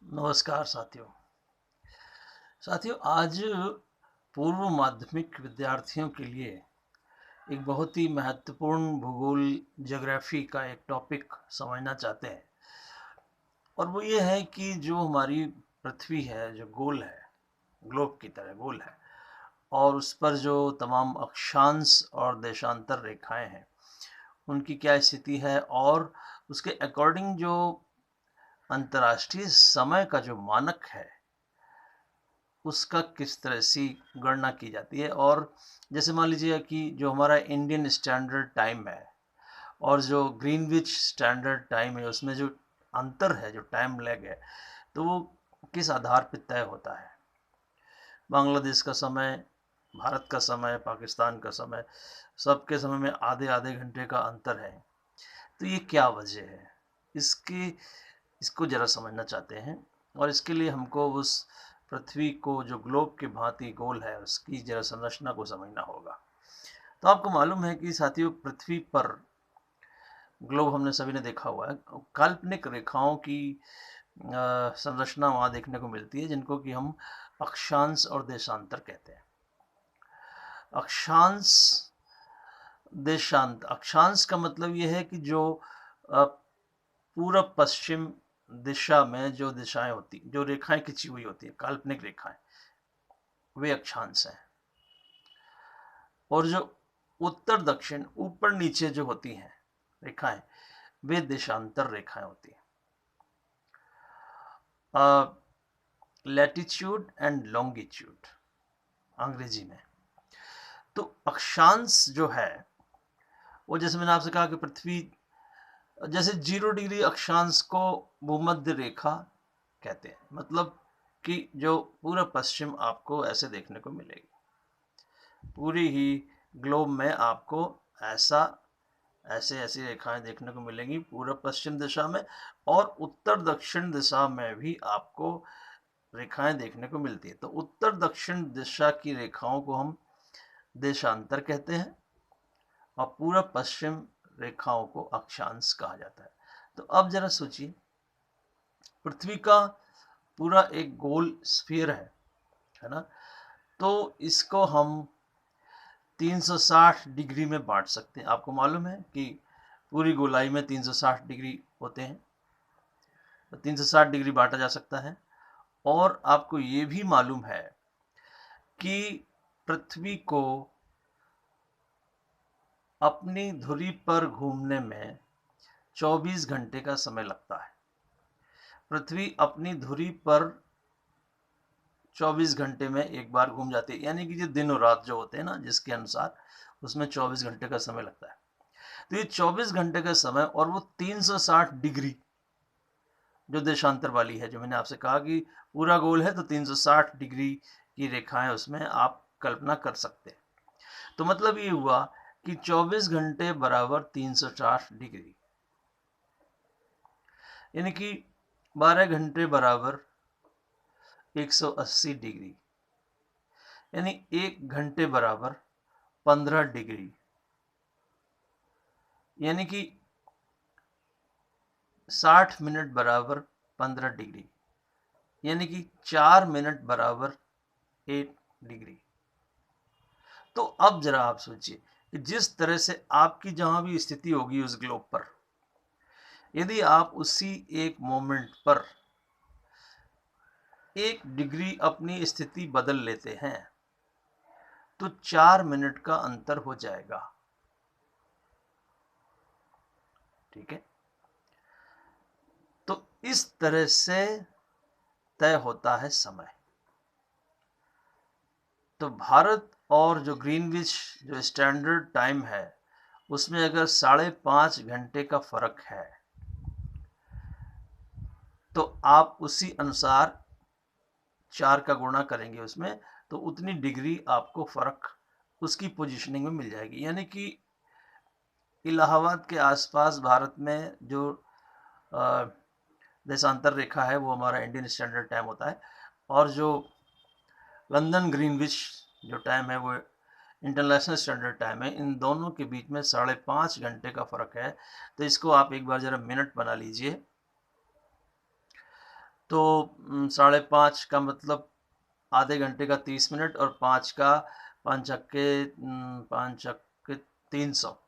नमस्कार साथियों। आज पूर्व माध्यमिक विद्यार्थियों के लिए एक बहुत ही महत्वपूर्ण भूगोल ज्योग्राफी का एक टॉपिक समझना चाहते हैं, और वो ये है कि जो हमारी पृथ्वी है, जो गोल है, ग्लोब की तरह गोल है, और उस पर जो तमाम अक्षांश और देशांतर रेखाएं हैं, उनकी क्या स्थिति है, और उसके अकॉर्डिंग जो अंतर्राष्ट्रीय समय का जो मानक है उसका किस तरह से गणना की जाती है। और जैसे मान लीजिए कि जो हमारा इंडियन स्टैंडर्ड टाइम है और जो ग्रीनविच स्टैंडर्ड टाइम है, उसमें जो अंतर है, जो टाइम लैग है, तो वो किस आधार पर तय होता है। बांग्लादेश का समय, भारत का समय, पाकिस्तान का समय, सबके समय में आधे आधे घंटे का अंतर है। तो ये क्या वजह है, इसको ज़रा समझना चाहते हैं। और इसके लिए हमको उस पृथ्वी को जो ग्लोब के भांति गोल है उसकी ज़रा संरचना को समझना होगा। तो आपको मालूम है कि साथियों, पृथ्वी पर ग्लोब हमने सभी ने देखा हुआ है। काल्पनिक रेखाओं की संरचना वहाँ देखने को मिलती है, जिनको कि हम अक्षांश और देशांतर कहते हैं। अक्षांश, देशांत, अक्षांश का मतलब ये है कि जो पूरब पश्चिम दिशा में जो दिशाएं होती, जो रेखाएं खिंची हुई होती है, काल्पनिक रेखाएं, वे अक्षांश हैं। और जो उत्तर दक्षिण, ऊपर नीचे जो होती हैं रेखाएं, वे देशांतर रेखाएं होती हैं। लैटिट्यूड एंड लॉन्गिट्यूड अंग्रेजी में। तो अक्षांश जो है वो, जैसे मैंने आपसे कहा कि पृथ्वी, जैसे 0 डिग्री अक्षांश को भूमध्य रेखा कहते हैं, मतलब कि जो पूरा पश्चिम आपको ऐसे देखने को मिलेगी, पूरी ही ग्लोब में आपको ऐसा ऐसे ऐसी रेखाएं देखने को मिलेंगी पूर्व पश्चिम दिशा में, और उत्तर दक्षिण दिशा में भी आपको रेखाएं देखने को मिलती है। तो उत्तर दक्षिण दिशा की रेखाओं को हम देशांतर कहते हैं, और पूर्व पश्चिम रेखाओं को अक्षांश कहा जाता है। तो अब जरा सोचिए, पृथ्वी का पूरा एक गोल स्फीयर है ना। तो इसको हम 360 डिग्री में बांट सकते हैं। आपको मालूम है कि पूरी गोलाई में 360 डिग्री होते हैं, तो 360 डिग्री बांटा जा सकता है। और आपको ये भी मालूम है कि पृथ्वी को अपनी धुरी पर घूमने में 24 घंटे का समय लगता है। पृथ्वी अपनी धुरी पर 24 घंटे में एक बार घूम जाती है, यानी कि जो दिन और रात जो होते हैं ना, जिसके अनुसार उसमें 24 घंटे का समय लगता है। तो ये 24 घंटे का समय, और वो 360 डिग्री जो देशांतर वाली है, जो मैंने आपसे कहा कि पूरा गोल है तो 360 डिग्री की रेखाएं उसमें आप कल्पना कर सकते हैं। तो मतलब ये हुआ कि 24 घंटे बराबर 360 डिग्री, यानी कि 12 घंटे बराबर 180 डिग्री, यानी 1 घंटे बराबर 15 डिग्री, यानी कि 60 मिनट बराबर 15 डिग्री, यानी कि 4 मिनट बराबर 8 डिग्री। तो अब जरा आप सोचिए कि जिस तरह से आपकी जहां भी स्थिति होगी उस ग्लोब पर, यदि आप उसी एक मोमेंट पर 1 डिग्री अपनी स्थिति बदल लेते हैं तो 4 मिनट का अंतर हो जाएगा। ठीक है, तो इस तरह से तय होता है समय। तो भारत और जो ग्रीनविच जो स्टैंडर्ड टाइम है, उसमें अगर 5.5 घंटे का फर्क है, तो आप उसी अनुसार 4 का गुणा करेंगे उसमें, तो उतनी डिग्री आपको फर्क उसकी पोजीशनिंग में मिल जाएगी। यानी कि इलाहाबाद के आसपास भारत में जो देशांतर रेखा है वो हमारा इंडियन स्टैंडर्ड टाइम होता है, और जो लंदन ग्रीनविच जो टाइम है वो इंटरनेशनल स्टैंडर्ड टाइम है। इन दोनों के बीच में 5.5 घंटे का फर्क है। तो इसको आप एक बार जरा मिनट बना लीजिए, तो 5:30 का मतलब आधे घंटे का 30 मिनट, और 5 का 5 छक्के 300,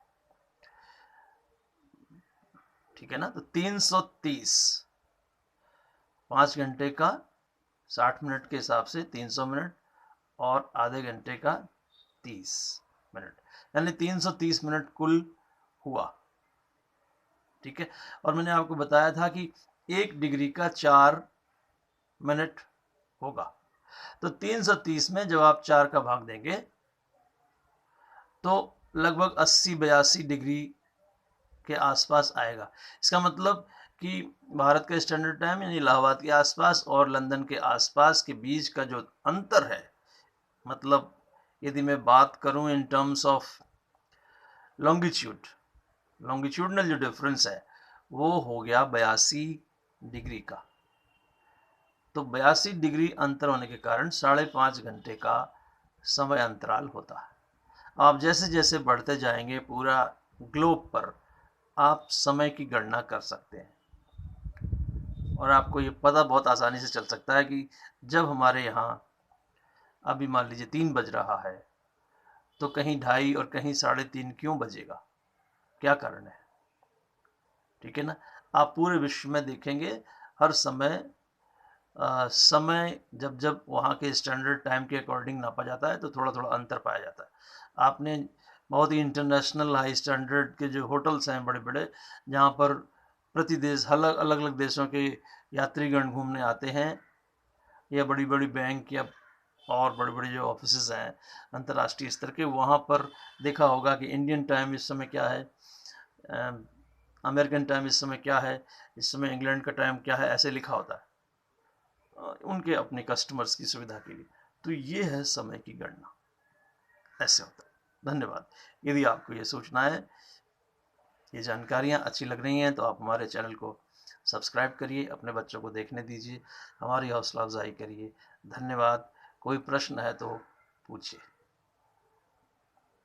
ठीक है ना। तो 330, 5 घंटे का 60 मिनट के हिसाब से 300 मिनट, और आधे घंटे का 30 मिनट, यानी 330 मिनट कुल हुआ, ठीक है। और मैंने आपको बताया था कि 1 डिग्री का 4 मिनट होगा। तो 330 में जब आप 4 का भाग देंगे तो लगभग 80-82 डिग्री के आसपास आएगा। इसका मतलब कि भारत का स्टैंडर्ड टाइम यानी इलाहाबाद के आसपास और लंदन के आसपास के बीच का जो अंतर है, मतलब यदि मैं बात करूं इन टर्म्स ऑफ लॉन्गिट्यूडनल जो डिफरेंस है वो हो गया 82 डिग्री का। तो 82 डिग्री अंतर होने के कारण 5.5 घंटे का समय अंतराल होता है। आप जैसे जैसे बढ़ते जाएंगे पूरा ग्लोब पर आप समय की गणना कर सकते हैं, और आपको ये पता बहुत आसानी से चल सकता है कि जब हमारे यहाँ अभी मान लीजिए 3 बज रहा है तो कहीं 2:30 और कहीं 3:30 क्यों बजेगा, क्या कारण है, ठीक है ना। आप पूरे विश्व में देखेंगे हर समय समय जब जब वहाँ के स्टैंडर्ड टाइम के अकॉर्डिंग नापा जाता है तो थोड़ा थोड़ा अंतर पाया जाता है। आपने बहुत ही इंटरनेशनल हाई स्टैंडर्ड के जो होटल्स हैं बड़े बड़े, जहाँ पर प्रति देश अलग अलग देशों के यात्रीगण घूमने आते हैं, या बड़ी बड़ी बैंक या और बड़े बड़े जो ऑफिसेज हैं अंतर्राष्ट्रीय स्तर के, वहाँ पर देखा होगा कि इंडियन टाइम इस समय क्या है, अमेरिकन टाइम इस समय क्या है, इस समय इंग्लैंड का टाइम क्या है, ऐसे लिखा होता है उनके अपने कस्टमर्स की सुविधा के लिए। तो ये है समय की गणना, ऐसे होता है। धन्यवाद। यदि आपको ये सूचनाएं, ये जानकारियां अच्छी लग रही हैं तो आप हमारे चैनल को सब्सक्राइब करिए, अपने बच्चों को देखने दीजिए, हमारी हौसला अफजाई करिए। धन्यवाद। कोई प्रश्न है तो पूछिए।